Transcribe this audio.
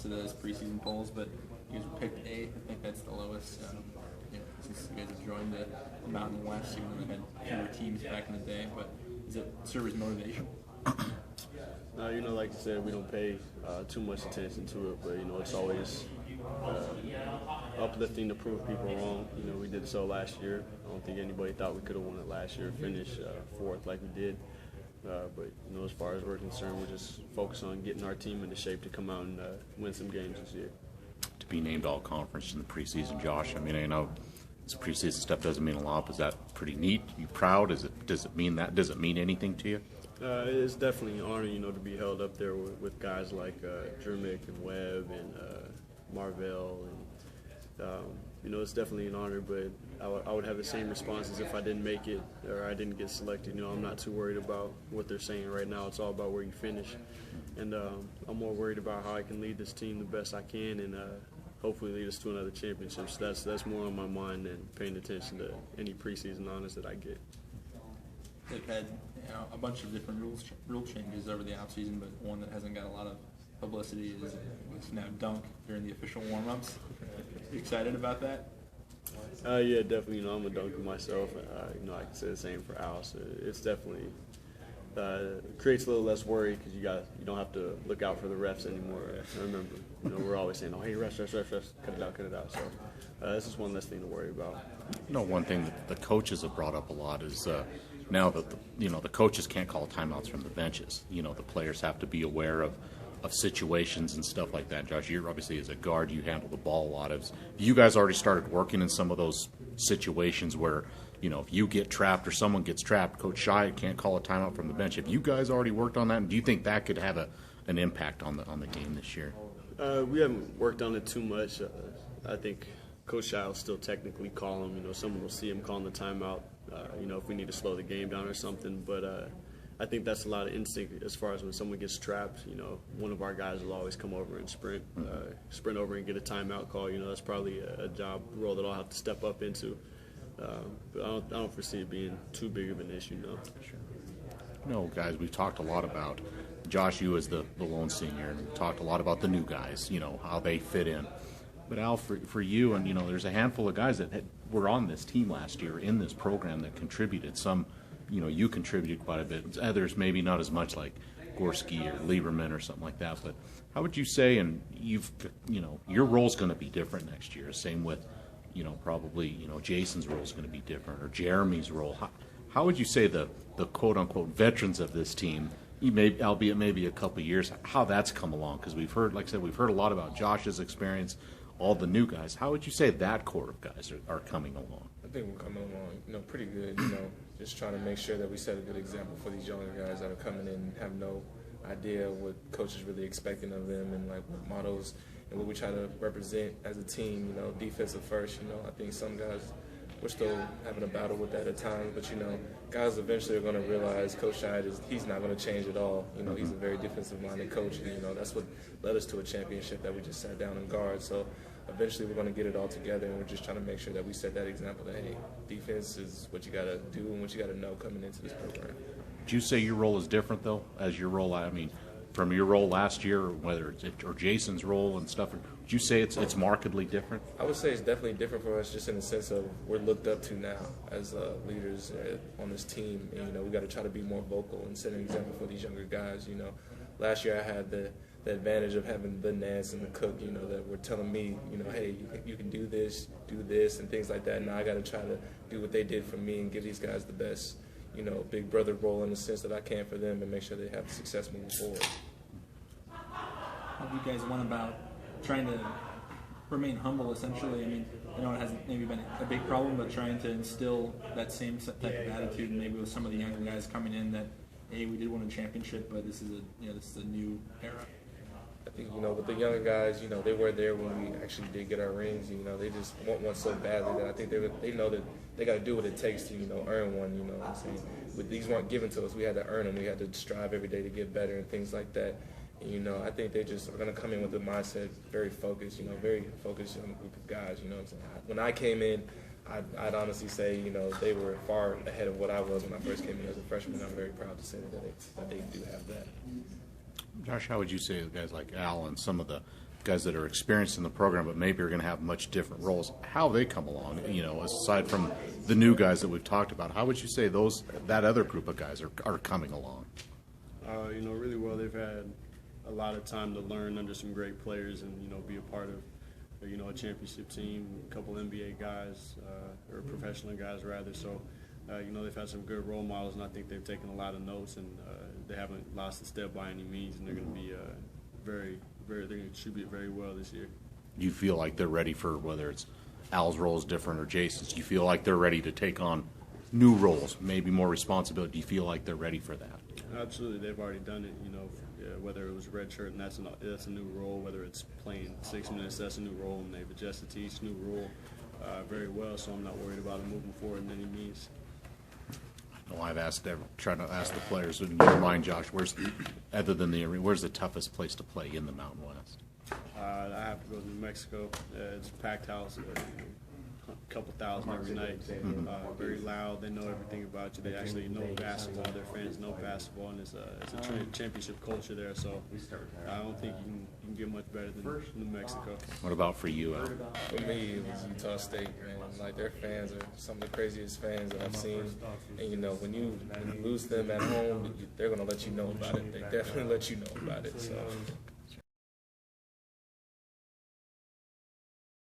to those preseason polls, but you guys were picked 8th. I think that's the lowest. Since you guys have joined the Mountain West, even though they had fewer teams back in the day. But does it serve as motivation? Like you said, we don't pay too much attention to it, but it's always uplifting to prove people wrong. We did so last year. I don't think anybody thought we could have won it last year, finished 4th like we did. But as far as we're concerned, we're just focused on getting our team into shape to come out and win some games this year. To be named all conference in the preseason, Josh. I mean, I know this preseason stuff doesn't mean a lot, but is that pretty neat? You proud? Does it mean that? Does it mean anything to you? It's definitely an honor, to be held up there with guys like Drumick and Webb and Marvell, and it's definitely an honor. But I would have the same responses if I didn't make it or I didn't get selected. I'm not too worried about what they're saying right now. It's all about where you finish, and I'm more worried about how I can lead this team the best I can, and hopefully lead us to another championship. So that's more on my mind than paying attention to any preseason honors that I get. They've had a bunch of different rule changes over the offseason, but one that hasn't got a lot of publicity is now dunk during the official warm-ups. You excited about that? Yeah, definitely. I'm a dunker myself. I can say the same for Al. So it's definitely creates a little less worry because you don't have to look out for the refs anymore. I remember, we're always saying, "Oh, hey, refs, cut it out." So this is one less thing to worry about. One thing that the coaches have brought up a lot is now that the coaches can't call timeouts from the benches. The players have to be aware of situations and stuff like that. Josh, you're obviously as a guard, you handle the ball a lot. Have you guys already started working in some of those situations where, if you get trapped or someone gets trapped, Coach Shai can't call a timeout from the bench? Have you guys already worked on that? And do you think that could have an impact on the game this year? We haven't worked on it too much. I think Coach Shai will still technically call him. Someone will see him calling the timeout. If we need to slow the game down or something. But I think that's a lot of instinct as far as when someone gets trapped. One of our guys will always come over and sprint over and get a timeout call. That's probably a role that I'll have to step up into. But I don't foresee it being too big of an issue, no. Sure. No, guys, we've talked a lot about Josh, you as the lone senior, and we've talked a lot about the new guys, how they fit in. But Al, for you, and there's a handful of guys that were on this team last year in this program that contributed. Some, you contributed quite a bit. Others maybe not as much, like Gorski or Lieberman or something like that. But how would you say, and your role's going to be different next year. Same with, probably Jason's role is going to be different, or Jeremy's role. How would you say the quote unquote veterans of this team, albeit maybe a couple of years, how that's come along? Because we've heard, like I said, we've heard a lot about Josh's experience. All the new guys. How would you say that core of guys are coming along? I think we're coming along, pretty good. Just trying to make sure that we set a good example for these younger guys that are coming in and have no idea what coach is really expecting of them, and like what mottos and what we try to represent as a team. Defensive first. I think some guys, we're still having a battle with that at times, but guys eventually are going to realize Coach Scheid he's not going to change at all. He's a very defensive-minded coach, and that's what led us to a championship that we just sat down and guard. So eventually we're going to get it all together, and we're just trying to make sure that we set that example that, hey, defense is what you got to do and what you got to know coming into this program. Would you say your role is different, though, as your role, from your role last year, or Jason's role and stuff? Would you say it's markedly different? I would say it's definitely different for us, just in the sense of we're looked up to now as leaders on this team. And, we got to try to be more vocal and set an example for these younger guys. Last year I had the advantage of having the Nance and the Cook, that were telling me, hey, you can do this, and things like that. Now I got to try to do what they did for me and give these guys the best, big brother role in the sense that I can for them, and make sure they have success moving forward. How do you guys went about trying to remain humble, essentially? I know it hasn't maybe been a big problem, but trying to instill that same type of attitude, and maybe with some of the younger guys coming in, that, hey, we did win a championship, but this is a new era. I think, with the younger guys, they were there when we actually did get our rings. They just want one so badly that I think they know that they got to do what it takes to, earn one. What I'm saying? But these weren't given to us. We had to earn them. We had to strive every day to get better and things like that. And, I think they just are going to come in with the mindset very focused, very focused young group of guys. What I'm saying? When I came in, I'd honestly say, they were far ahead of what I was when I first came in as a freshman. I'm very proud to say that they do have that. Josh, how would you say guys like Al and some of the guys that are experienced in the program, but maybe are going to have much different roles. How they come along, aside from the new guys that we've talked about, how would you say that other group of guys are coming along? Really well. They've had a lot of time to learn under some great players and, be a part of, a championship team, a couple NBA guys, or professional guys rather. So, they've had some good role models, and I think they've taken a lot of notes, and they haven't lost a step by any means, and they're going to be they're going to contribute very well this year. Do you feel like they're ready for, whether it's Al's role is different or Jason's, do you feel like they're ready to take on new roles, maybe more responsibility? Do you feel like they're ready for that? Absolutely. They've already done it, whether it was red shirt, and that's a new role, whether it's playing 6 minutes, that's a new role, and they've adjusted to each new role very well, so I'm not worried about them moving forward in any means. Well, tried to ask the players, in your mind, Josh, where's the toughest place to play in the Mountain West? I have to go to New Mexico. It's a packed house, a couple thousand every night. Very loud. They know everything about you. They actually know basketball. Their fans know basketball, and it's a championship culture there. So I don't think you can get much better than New Mexico. What about for you, Al? For me, it was Utah State, man. Like, their fans are some of the craziest fans that I've seen. And, when you lose them at home, they're going to let you know about it. They definitely let you know about it. So